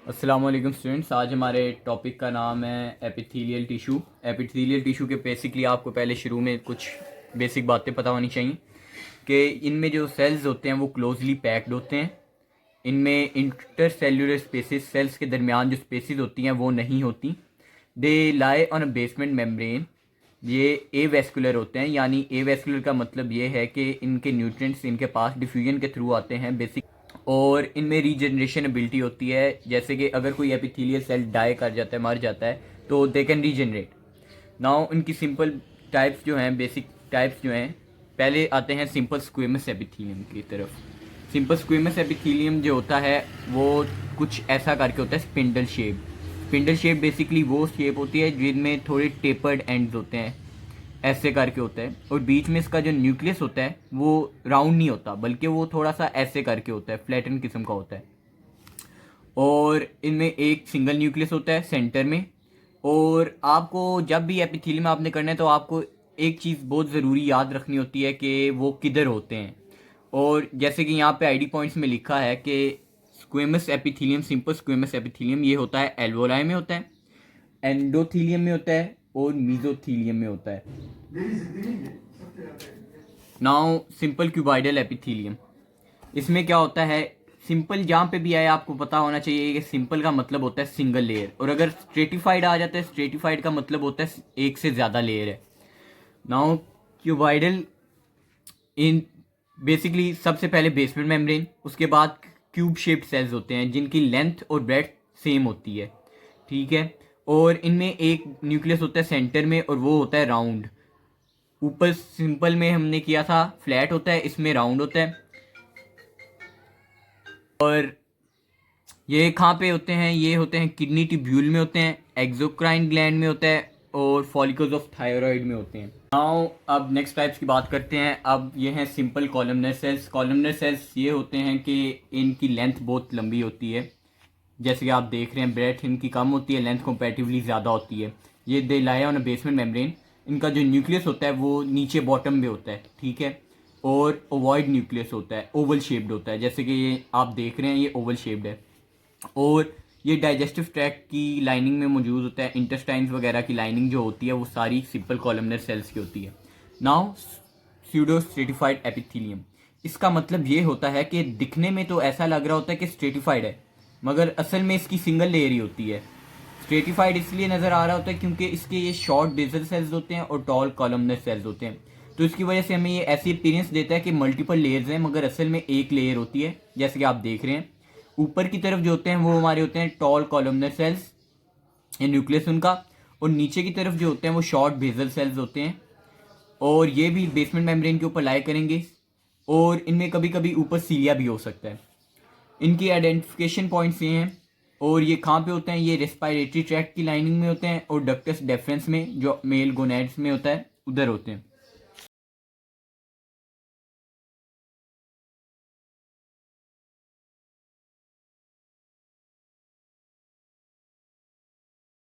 अस्सलाम वालेकुम स्टूडेंट्स। आज हमारे टॉपिक का नाम है एपिथेलियल टिश्यू। एपिथेलियल टिश्यू के बेसिकली आपको पहले शुरू में कुछ बेसिक बातें पता होनी चाहिए कि इनमें जो सेल्स होते हैं वो क्लोजली पैक्ड होते हैं। इनमें इंटरसेल्यूलर स्पेसिस, सेल्स के दरमियान जो स्पेसिस होती हैं वो नहीं होती। They lie on a basement membrane. ये ए वेस्कुलर होते हैं, यानी ए वेस्कुलर का मतलब ये है कि इनके न्यूट्रिएंट्स इनके पास डिफ्यूजन के थ्रू आते हैं बेसिक, और इनमें रीजनरेशन एबिलिटी होती है। जैसे कि अगर कोई एपिथेलियल सेल डाई कर जाता है, मर जाता है, तो दे कैन रीजनरेट। नाउ इनकी सिंपल टाइप्स जो हैं, बेसिक टाइप्स जो हैं, पहले आते हैं सिंपल स्क्वेमस एपिथेलियम की तरफ। सिंपल स्क्वेमस एपिथेलियम जो होता है वो कुछ ऐसा करके होता है, spindle shape. Spindle shape basically वो शेप होती है जिनमें थोड़े टेपर्ड एंड्स होते हैं, ऐसे करके होता है, और बीच में इसका जो न्यूक्लियस होता है वो राउंड नहीं होता, बल्कि वो थोड़ा सा ऐसे करके होता है, फ्लैटन किस्म का होता है। और इनमें एक सिंगल न्यूक्लियस होता है सेंटर में। और आपको जब भी एपिथेलियम आपने करना है तो आपको एक चीज़ बहुत ज़रूरी याद रखनी होती है कि वो किधर होते हैं। और जैसे कि यहाँ पे आईडी पॉइंट्स में लिखा है कि squamous epithelium, simple squamous epithelium ये होता है एल्वोलाई में होता है, एंडोथीलियम में होता है, और मीजोथीलियम में होता है। नाउ सिंपल क्यूबाइडल एपिथेलियम, इसमें क्या होता है, सिंपल जहाँ पे भी आए आपको पता होना चाहिए कि सिंपल का मतलब होता है सिंगल लेयर, और अगर स्ट्रेटिफाइड आ जाता है, स्ट्रेटिफाइड का मतलब होता है एक से ज़्यादा लेयर है। नाउ क्यूबाइडल इन बेसिकली सबसे पहले बेसमेंट मेम्ब्रेन, उसके बाद क्यूब शेप्ड सेल्स होते हैं जिनकी लेंथ और ब्रेड्थ सेम होती है, ठीक है। और इनमें एक न्यूक्लियस होता है सेंटर में, और वो होता है राउंड। ऊपर सिंपल में हमने किया था फ्लैट होता है, इसमें राउंड होता है। और ये कहाँ पे होते हैं, ये होते हैं किडनी ट्यूब्यूल में होते हैं, एक्सोक्राइन ग्लैंड में होता है, और फॉलिकल्स ऑफ थायराइड में होते हैं। नाउ अब नेक्स्ट टाइप्स की बात करते हैं। अब ये हैं simple columnar sales. Columnar sales ये होते हैं कि इनकी लेंथ बहुत लंबी होती है, जैसे कि आप देख रहे हैं, ब्रेथ इनकी कम होती है, लेंथ कंपैरेटिवली ज़्यादा होती है। ये they lie on a basement membrane. इनका जो न्यूक्लियस होता है वो नीचे बॉटम में होता है, ठीक है। और ओवॉइड न्यूक्लियस होता है, ओवल शेप्ड होता है, जैसे कि ये आप देख रहे हैं, ये ओवल शेप्ड है। और ये डाइजेस्टिव ट्रैक्ट की लाइनिंग में मौजूद होता है। इंटेस्टाइन्स वगैरह की लाइनिंग जो होती है वो सारी सिंपल कॉलमनर सेल्स की होती है। नाउ स्यूडो स्ट्रेटिफाइड एपिथेलियम, इसका मतलब ये होता है कि दिखने में तो ऐसा लग रहा होता है कि स्ट्रेटिफाइड है, मगर असल में इसकी सिंगल लेयर ही होती है। स्ट्रेटिफाइड इसलिए नज़र आ रहा होता है क्योंकि इसके ये शॉर्ट बेसल सेल्स होते हैं और टॉल कॉलमनर सेल्स होते हैं, तो इसकी वजह से हमें ये ऐसी अपीयरेंस देता है कि मल्टीपल लेयर्स हैं, मगर असल में एक लेयर होती है, जैसे कि आप देख रहे हैं। ऊपर की तरफ जो होते हैं वो हमारे होते हैं टॉल कॉलमनर सेल्स, ये न्यूक्लियस उनका। और नीचे की तरफ जो होते हैं वो शॉर्ट बेसल सेल्स होते हैं, और ये भी बेसमेंट मेम्ब्रेन के ऊपर लाई करेंगे। और इनमें कभी कभी ऊपर सीलिया भी हो सकता है। इनकी आइडेंटिफिकेशन पॉइंट्स ये हैं। और ये कहाँ पे होते हैं, ये रेस्पिरेटरी ट्रैक्ट की लाइनिंग में होते हैं, और डक्टस डेफरेंस में जो मेल गोनेड्स में होता है उधर होते हैं।